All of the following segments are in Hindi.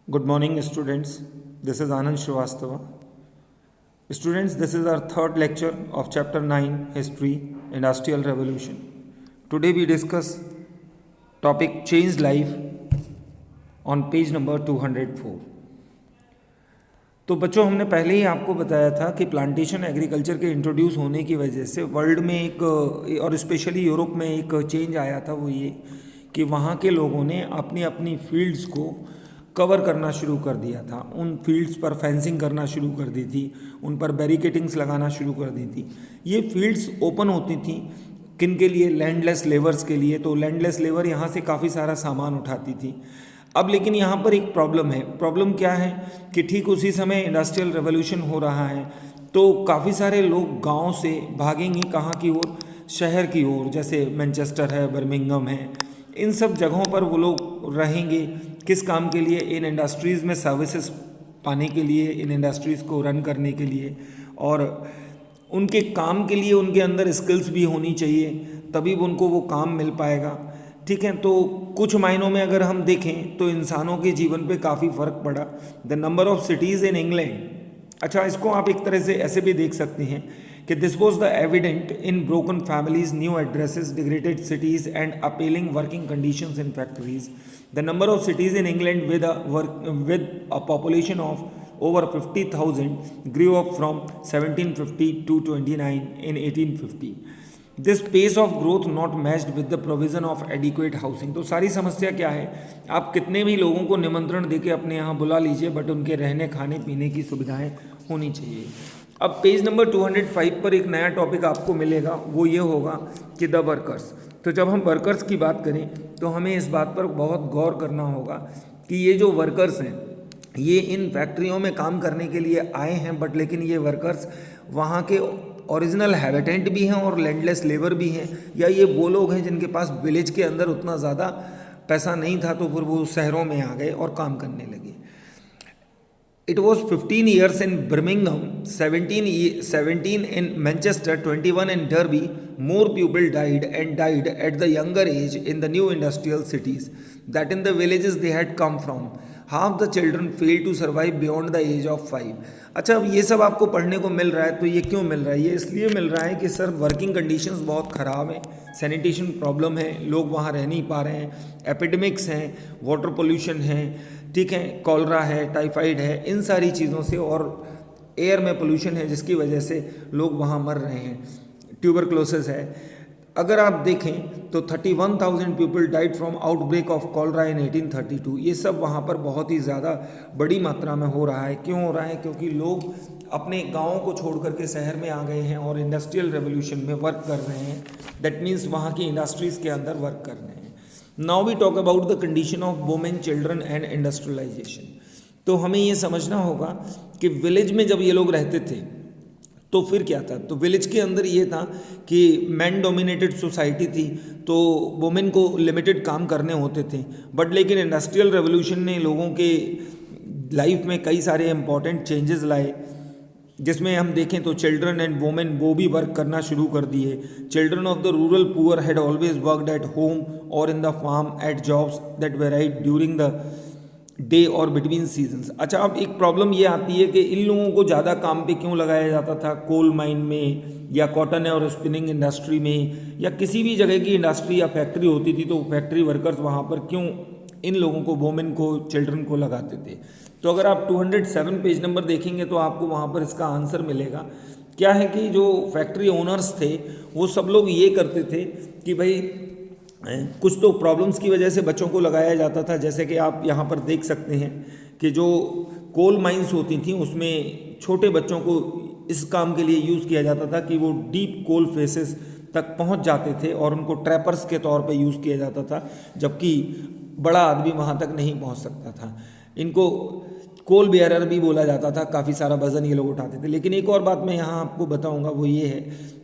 Good morning, students. This is Anand Srivastava. Students, this is our third lecture of Chapter 9 History, Industrial Revolution. Today we discuss topic Changed Life on page number 204. तो बच्चों, हमने पहले ही आपको बताया था कि प्लांटेशन एग्रीकल्चर के इंट्रोड्यूस होने की वजह से वर्ल्ड में एक और स्पेशली यूरोप में एक चेंज आया था। वो ये कि वहाँ के लोगों ने अपनी अपनी फील्ड्स को कवर करना शुरू कर दिया था। उन फील्ड्स पर फेंसिंग करना शुरू कर दी थी, उन पर बैरिकेटिंग्स लगाना शुरू कर दी थी। ये फील्ड्स ओपन होती थी किन के लिए? लैंडलेस लेबर्स के लिए। तो लैंडलेस लेबर यहाँ से काफ़ी सारा सामान उठाती थी। अब लेकिन यहाँ पर एक प्रॉब्लम है। प्रॉब्लम क्या है कि ठीक उसी समय इंडस्ट्रियल रेवोल्यूशन हो रहा है, तो काफ़ी सारे लोग गांव से भागेंगे कहाँ की ओर? शहर की ओर। जैसे मैनचेस्टर है, बर्मिंघम है, इन सब जगहों पर वो लोग रहेंगे। किस काम के लिए? इन इंडस्ट्रीज़ में सर्विसेज पाने के लिए, इन इंडस्ट्रीज़ को रन करने के लिए, और उनके काम के लिए उनके अंदर स्किल्स भी होनी चाहिए, तभी उनको वो काम मिल पाएगा। ठीक है, तो कुछ मायनों में अगर हम देखें तो इंसानों के जीवन पे काफ़ी फ़र्क पड़ा। The number of cities in England, अच्छा इसको आप एक तरह से ऐसे भी देख सकते हैं कि this was the evident in broken families, new addresses, degraded cities and appealing working conditions in factories. The number of cities in England with a population of over 50,000 grew up from 1750 to 29 in 1850. This pace of growth not matched with the provision of adequate housing. तो सारी समस्या क्या है? आप कितने भी लोगों को निमंत्रण देके अपने यहाँ बुला लीजिए, बट उनके रहने खाने पीने की सुविधाएं होनी चाहिए। अब पेज नंबर 205 पर एक नया टॉपिक आपको मिलेगा, वो ये होगा कि द वर्कर्स। तो जब हम वर्कर्स की बात करें तो हमें इस बात पर बहुत गौर करना होगा कि ये जो वर्कर्स हैं ये इन फैक्ट्रियों में काम करने के लिए आए हैं, बट लेकिन ये वर्कर्स वहाँ के ओरिजिनल हैबिटेंट भी हैं और लैंडलेस लेबर भी हैं, या ये वो लोग हैं जिनके पास विलेज के अंदर उतना ज़्यादा पैसा नहीं था तो फिर वो शहरों में आ गए और काम करने लगे। It was 15 years in Birmingham, 17 in Manchester, 21 in Derby. More people died at the younger age in the new industrial cities that in the villages they had come from. Half the children failed to survive beyond the age of 5. अच्छा, अब ये सब आपको पढ़ने को मिल रहा है, तो ये क्यों मिल रहा है? ये इसलिए मिल रहा है कि सर वर्किंग कंडीशंस बहुत ख़राब हैं, सैनिटेशन प्रॉब्लम है, लोग वहाँ रह नहीं पा रहे हैं, एपिडेमिक्स हैं, वाटर पोल्यूशन है, ठीक है, कॉलरा है, टाइफाइड है, इन सारी चीज़ों से, और एयर में पोल्यूशन है जिसकी वजह से लोग वहाँ मर रहे हैं, ट्यूबरक्लोसिस है। अगर आप देखें तो 31,000 people died from outbreak of cholera in 1832। ये सब वहाँ पर बहुत ही ज़्यादा बड़ी मात्रा में हो रहा है। क्यों हो रहा है? क्योंकि लोग अपने गाँवों को छोड़ करके शहर में आ गए हैं और इंडस्ट्रियल रेवोल्यूशन में वर्क कर रहे हैं। दैट मीन्स वहाँ की इंडस्ट्रीज़ के अंदर वर्क कर रहे हैं। Now we talk about the condition of women, children and industrialisation. तो हमें ये समझना होगा कि विलेज में जब ये लोग रहते थे तो फिर क्या था? तो विलेज के अंदर ये था कि मैन डोमिनेटेड सोसाइटी थी, तो वुमेन को लिमिटेड काम करने होते थे। बट लेकिन इंडस्ट्रियल रेवोल्यूशन ने लोगों के लाइफ में कई सारे इंपॉर्टेंट चेंजेस लाए, जिसमें हम देखें तो चिल्ड्रन एंड वोमेन वो भी वर्क करना शुरू कर दिए। Children of the rural poor had always worked at home और in the farm at jobs that varied during the day और बिटवीन सीजन्स। अच्छा, अब एक प्रॉब्लम ये आती है कि इन लोगों को ज़्यादा काम पे क्यों लगाया जाता था? कोल माइन में या कॉटन और स्पिनिंग इंडस्ट्री में या किसी भी जगह की इंडस्ट्री या फैक्ट्री होती थी, तो फैक्ट्री वर्कर्स वहाँ पर क्यों इन लोगों को, वोमेन को, चिल्ड्रन को लगाते थे? तो अगर आप 207 पेज नंबर देखेंगे तो आपको वहाँ पर इसका आंसर मिलेगा। क्या है कि जो फैक्ट्री ओनर्स थे वो सब लोग ये करते थे कि भाई कुछ तो प्रॉब्लम्स की वजह से बच्चों को लगाया जाता था। जैसे कि आप यहाँ पर देख सकते हैं कि जो कोल माइंस होती थी उसमें छोटे बच्चों को इस काम के लिए यूज़ किया जाता था कि वो डीप कोल फेसेस तक पहुँच जाते थे और उनको ट्रैपर्स के तौर पे यूज़ किया जाता था, जबकि बड़ा आदमी वहाँ तक नहीं पहुँच सकता था। इनको कोल बेयरर भी बोला जाता था, काफ़ी सारा वजन ये लोग उठाते थे। लेकिन एक और बात मैं यहाँ आपको बताऊँगा, वो ये है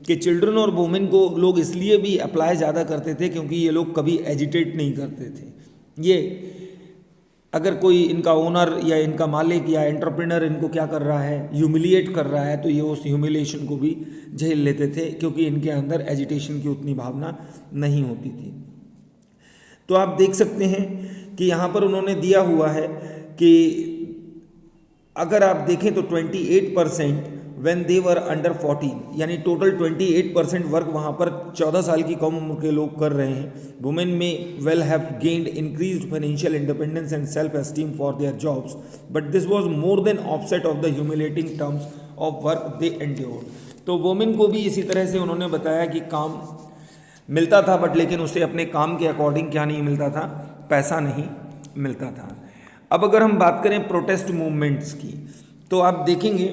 कि चिल्ड्रन और वुमेन को लोग इसलिए भी अप्लाई ज़्यादा करते थे क्योंकि ये लोग कभी एजिटेट नहीं करते थे। ये अगर कोई इनका ओनर या इनका मालिक या एंटरप्रेन्योर इनको क्या कर रहा है, ह्यूमिलिएट कर रहा है, तो ये उस ह्यूमिलिएशन को भी झेल लेते थे क्योंकि इनके अंदर एजिटेशन की उतनी भावना नहीं होती थी। तो आप देख सकते हैं कि यहाँ पर उन्होंने दिया हुआ है कि अगर आप देखें तो 28% व्हेन दे वर अंडर 14, यानी टोटल 28% वर्क वहाँ पर 14 साल की कम उम्र के लोग कर रहे हैं। वुमेन में well have gained increased financial independence and self esteem for their jobs, but this was more than offset of the humiliating terms of work they endured. तो वुमेन को भी इसी तरह से उन्होंने बताया कि काम मिलता था, बट लेकिन उसे अपने काम के अकॉर्डिंग क्या नहीं मिलता था, पैसा नहीं मिलता था। अब अगर हम बात करें प्रोटेस्ट मूवमेंट्स की, तो आप देखेंगे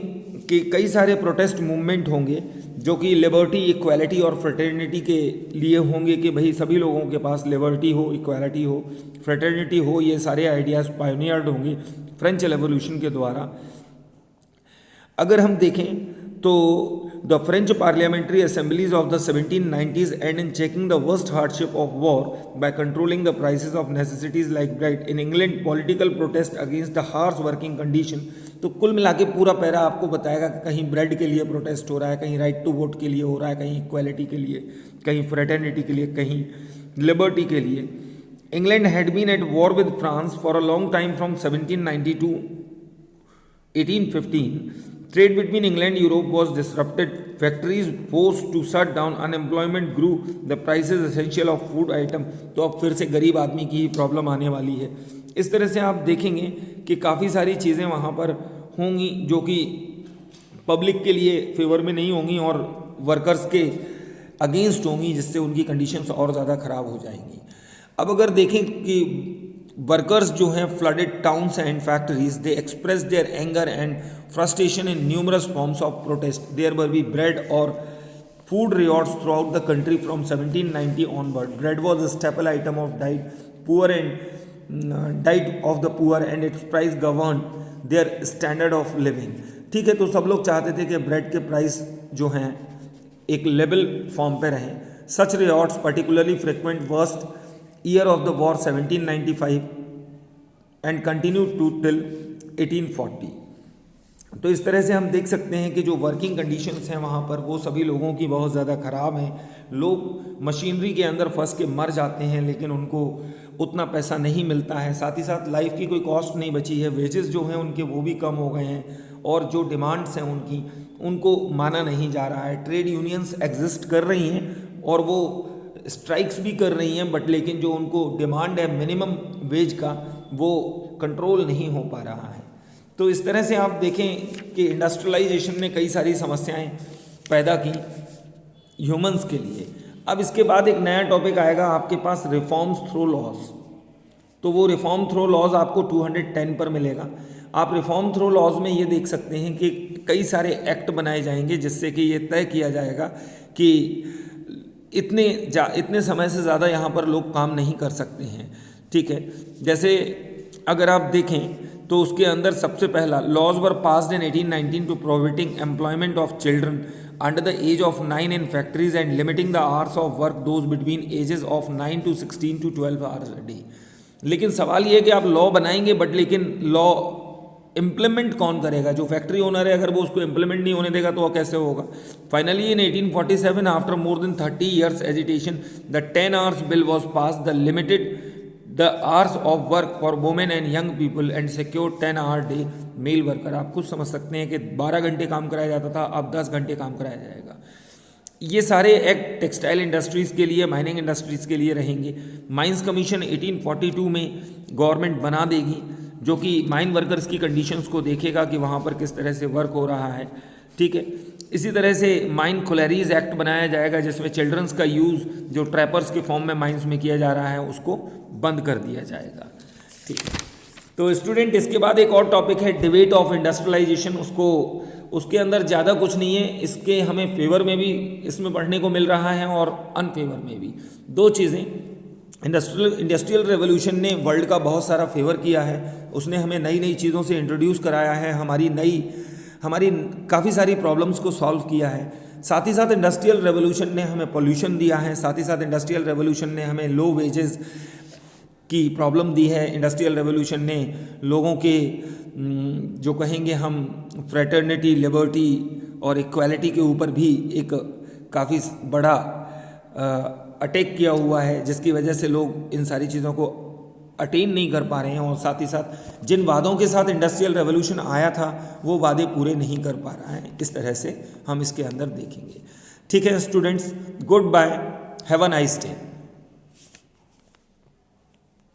कि कई सारे प्रोटेस्ट मूवमेंट होंगे जो कि लिबर्टी, इक्वालिटी और फ्रेटर्निटी के लिए होंगे, कि भाई सभी लोगों के पास लिबर्टी हो, इक्वालिटी हो, फ्रेटर्निटी हो। ये सारे आइडियाज़ पायोनियर्ड होंगे फ्रेंच रेवोल्यूशन के द्वारा। अगर हम देखें तो the French parliamentary assemblies of the 1790s and in checking the worst hardship of war by controlling the prices of necessities like bread. In England political protest against the harsh working condition. तो कुल मिला के पूरा पैरा आपको बताएगा कि कहीं ब्रेड के लिए प्रोटेस्ट हो रहा है, कहीं राइट टू वोट के लिए हो रहा है, कहीं इक्वालिटी के लिए, कहीं फ्रेटर्निटी के लिए, कहीं लिबर्टी के लिए। England had been at war with France for a long time from 1790 to 1815. Trade between England and Europe was disrupted. Factories forced to shut down. Unemployment grew. The prices essential of food item. तो अब फिर से गरीब आदमी की ही प्रॉब्लम आने वाली है। इस तरह से आप देखेंगे कि काफ़ी सारी चीज़ें वहाँ पर होंगी जो कि पब्लिक के लिए फेवर में नहीं होंगी और वर्कर्स के अगेंस्ट होंगी, जिससे उनकी कंडीशंस और ज़्यादा ख़राब हो जाएंगी। अब अगर देखें कि वर्कर्स जो हैं flooded towns and factories, they express their anger and frustration in numerous forms of protest. There were be bread और food riots throughout the country from 1790 onward. Bread was a staple item of diet of the poor and its price govern their standard of living. ठीक है, तो सब लोग चाहते थे कि ब्रेड के प्राइस जो हैं एक लेवल फॉर्म पे रहें। Such riots particularly frequent worst year of the war 1795 and continue to till 1840। तो इस तरह से हम देख सकते हैं कि जो वर्किंग कंडीशंस हैं वहाँ पर वो सभी लोगों की बहुत ज़्यादा ख़राब हैं। लोग मशीनरी के अंदर फंस के मर जाते हैं, लेकिन उनको उतना पैसा नहीं मिलता है। साथ ही साथ लाइफ की कोई कॉस्ट नहीं बची है। वेजेस जो हैं उनके वो भी कम हो गए हैं और जो डिमांड्स हैं उनकी, उनको माना नहीं जा रहा है। ट्रेड यूनियंस एग्जिस्ट कर रही हैं और वो स्ट्राइक्स भी कर रही हैं, बट लेकिन जो उनको डिमांड है मिनिमम वेज का, वो कंट्रोल नहीं हो पा रहा है। तो इस तरह से आप देखें कि इंडस्ट्रियलाइजेशन ने कई सारी समस्याएं पैदा की ह्यूमंस के लिए। अब इसके बाद एक नया टॉपिक आएगा आपके पास, रिफॉर्म्स थ्रू लॉज। तो वो रिफॉर्म थ्रू लॉज आपको 210 पर मिलेगा। आप रिफॉर्म थ्रू लॉज में ये देख सकते हैं कि कई सारे एक्ट बनाए जाएंगे जिससे कि ये तय किया जाएगा कि इतने समय से ज़्यादा यहाँ पर लोग काम नहीं कर सकते हैं। ठीक है, जैसे अगर आप देखें तो उसके अंदर सबसे पहला, laws were passed in 1819 to prohibiting employment of children under the age of 9 in factories and limiting the hours of work those between ages of 9 to 16 to 12 hours a day. लेकिन सवाल ये है कि आप लॉ बनाएंगे, बट लेकिन लॉ इम्प्लीमेंट कौन करेगा? जो फैक्ट्री ओनर है, अगर वो उसको इम्प्लीमेंट नहीं होने देगा तो वो कैसे होगा? Finally in 1847 after more than 30 years agitation the 10 hours bill was pass the limited the hours of work for women and young people and secure 10 hour day male worker. आप खुद समझ सकते हैं कि 12 घंटे काम कराया जाता था, अब 10 घंटे काम कराया जाएगा। ये सारे एक्ट टेक्सटाइल इंडस्ट्रीज़ के लिए, माइनिंग इंडस्ट्रीज़ के लिए रहेंगे। माइंस कमीशन 1842 में गवर्नमेंट बना देगी, जो कि माइन वर्कर्स की कंडीशंस को देखेगा कि वहाँ पर किस तरह से वर्क हो रहा है। ठीक है, इसी तरह से माइन क्लैरीज एक्ट बनाया जाएगा, जिसमें चिल्ड्रंस का यूज़ जो ट्रैपर्स के फॉर्म में माइंस में किया जा रहा है उसको बंद कर दिया जाएगा। ठीक है, तो स्टूडेंट इसके बाद एक और टॉपिक है डिबेट ऑफ इंडस्ट्रियलाइजेशन। उसके अंदर ज़्यादा कुछ नहीं है, इसके हमें फेवर में भी इसमें पढ़ने को मिल रहा है और अनफेवर में भी। दो चीज़ें, इंडस्ट्रियल रेवोल्यूशन ने वर्ल्ड का बहुत सारा फेवर किया है, उसने हमें नई नई चीज़ों से इंट्रोड्यूस कराया है, हमारी काफ़ी सारी प्रॉब्लम्स को सॉल्व किया है। साथ ही साथ इंडस्ट्रियल रेवोल्यूशन ने हमें पोल्यूशन दिया है, साथ ही साथ इंडस्ट्रियल रेवोल्यूशन ने हमें लो वेजेस की प्रॉब्लम दी है। इंडस्ट्रियल रेवोल्यूशन ने लोगों के जो कहेंगे हम फ्रेटर्निटी, लिबर्टी और इक्वालिटी के ऊपर भी एक काफ़ी बड़ा अटैक किया हुआ है, जिसकी वजह से लोग इन सारी चीज़ों को अटेन नहीं कर पा रहे हैं, और साथ ही साथ जिन वादों के साथ इंडस्ट्रियल रेवोल्यूशन आया था वो वादे पूरे नहीं कर पा रहा है। इस तरह से हम इसके अंदर देखेंगे। ठीक है students, goodbye, have a nice day.